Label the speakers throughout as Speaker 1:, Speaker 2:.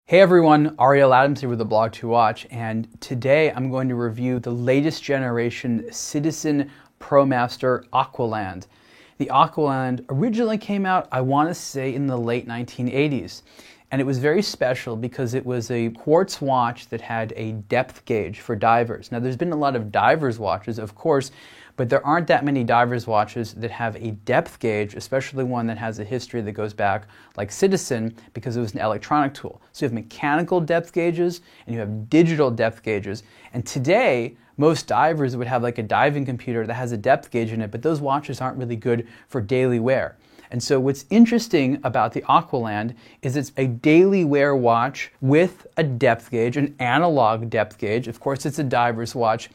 Speaker 1: Hey everyone, Ariel Adams here with the Blog to Watch, and today I'm going to review the latest generation Citizen ProMaster Aqualand. The Aqualand originally came out, I want to say, in the late 1980s, and it was very special because it was a quartz watch that had a depth gauge for divers. Now there's been a lot of divers watches, of course, but there aren't that many divers watches that have a depth gauge, especially one that has a history that goes back like Citizen, because it was an electronic tool. So you have mechanical depth gauges and you have digital depth gauges. And today, most divers would have like a diving computer that has a depth gauge in it, but those watches aren't really good for daily wear. And so what's interesting about the Aqualand is it's a daily wear watch with a depth gauge, an analog depth gauge. Of course, it's a diver's watch.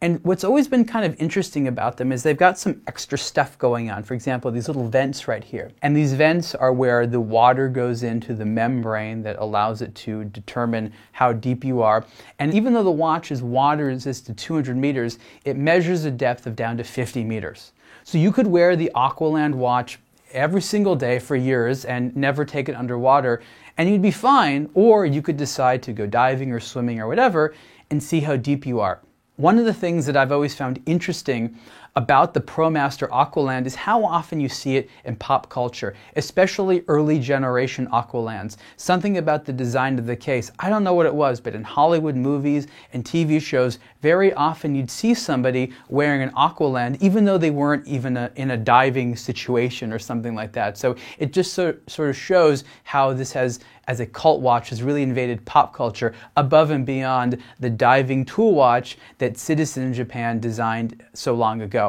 Speaker 1: And what's always been kind of interesting about them is they've got some extra stuff going on. For example, these little vents right here. And these vents are where the water goes into the membrane that allows it to determine how deep you are. And even though the watch is water resistant to 200 meters, it measures a depth of down to 50 meters. So you could wear the Aqualand watch every single day for years and never take it underwater, and you'd be fine. Or you could decide to go diving or swimming or whatever and see how deep you are. One of the things that I've always found interesting about the ProMaster Aqualand is how often you see it in pop culture, especially early generation Aqualands. Something about the design of the case, I don't know what it was, but in Hollywood movies and TV shows, very often you'd see somebody wearing an Aqualand, even though they weren't even in a diving situation or something like that. So it just sort of shows how this has, as a cult watch, has really invaded pop culture above and beyond the diving tool watch that Citizen in Japan designed so long ago.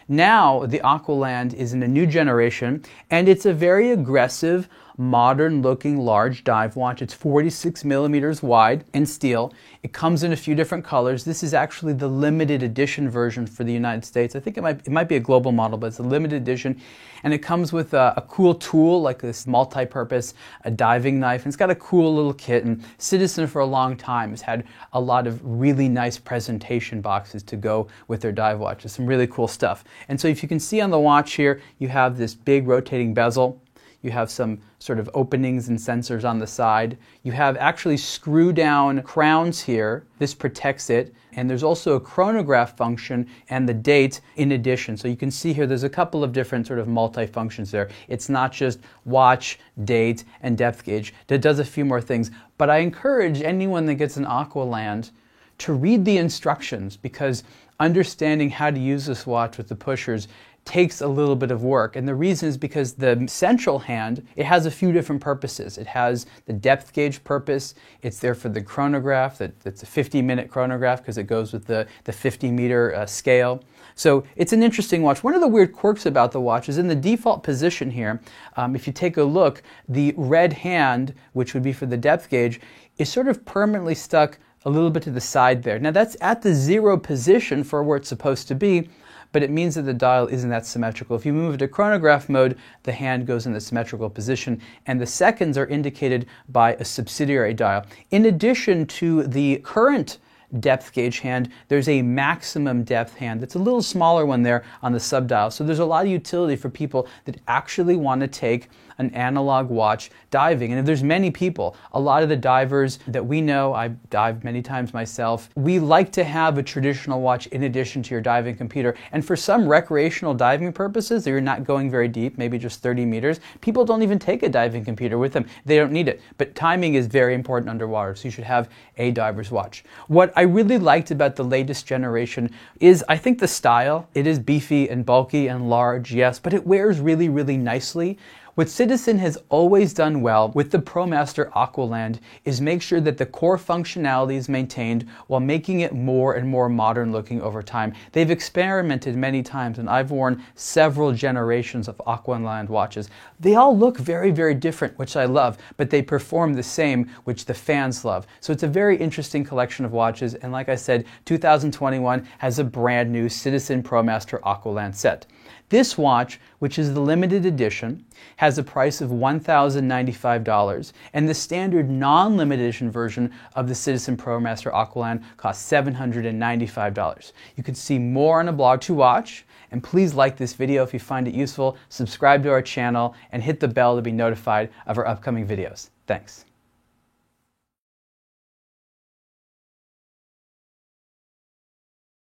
Speaker 1: Now the Aqualand is in a new generation, and it's a very aggressive, modern-looking large dive watch. It's 46 millimeters wide in steel. It comes in a few different colors. This is actually the limited edition version for the United States. I think it might be a global model, but it's a limited edition. And it comes with a cool tool, like this multi-purpose diving knife. And it's got a cool little kit. And Citizen for a long time has had a lot of really nice presentation boxes to go with their dive watches. Some really cool stuff. And so if you can see on the watch here, you have this big rotating bezel. You have some sort of openings and sensors on the side. You have actually screw down crowns here. This protects it. And there's also a chronograph function and the date in addition. So you can see here there's a couple of different sort of multi-functions there. It's not just watch, date, and depth gauge. It does a few more things. But I encourage anyone that gets an Aqualand to read the instructions, because understanding how to use this watch with the pushers takes a little bit of work. And the reason is because the central hand, it has a few different purposes. It has the depth gauge purpose. It's there for the chronograph. That's a 50-minute chronograph because it goes with the 50-meter scale. So it's an interesting watch. One of the weird quirks about the watch is in the default position here, if you take a look, the red hand, which would be for the depth gauge, is sort of permanently stuck a little bit to the side there. Now that's at the 0 position for where it's supposed to be, but it means that the dial isn't that symmetrical. If you move it to chronograph mode, the hand goes in the symmetrical position, and the seconds are indicated by a subsidiary dial. In addition to the current depth gauge hand, there's a maximum depth hand that's a little smaller one there on the subdial. So there's a lot of utility for people that actually want to take an analog watch diving. And if there's many people, a lot of the divers that we know, I've dived many times myself, we like to have a traditional watch in addition to your diving computer. And for some recreational diving purposes that you're not going very deep, maybe just 30 meters, people don't even take a diving computer with them. They don't need it. But timing is very important underwater, so you should have a diver's watch. What I really liked about the latest generation is, I think, the style. It is beefy and bulky and large, yes, but it wears really, really nicely. What Citizen has always done well with the ProMaster Aqualand is make sure that the core functionality is maintained while making it more and more modern looking over time. They've experimented many times, and I've worn several generations of Aqualand watches. They all look very, very different, which I love, but they perform the same, which the fans love. So it's a very interesting collection of watches, and like I said, 2021 has a brand new Citizen ProMaster Aqualand set. This watch, which is the limited edition, has a price of $1,095, and the standard non-limited edition version of the Citizen ProMaster Aqualand costs $795. You can see more on a Blog to Watch, and please like this video if you find it useful, subscribe to our channel, and hit the bell to be notified of our upcoming videos. Thanks.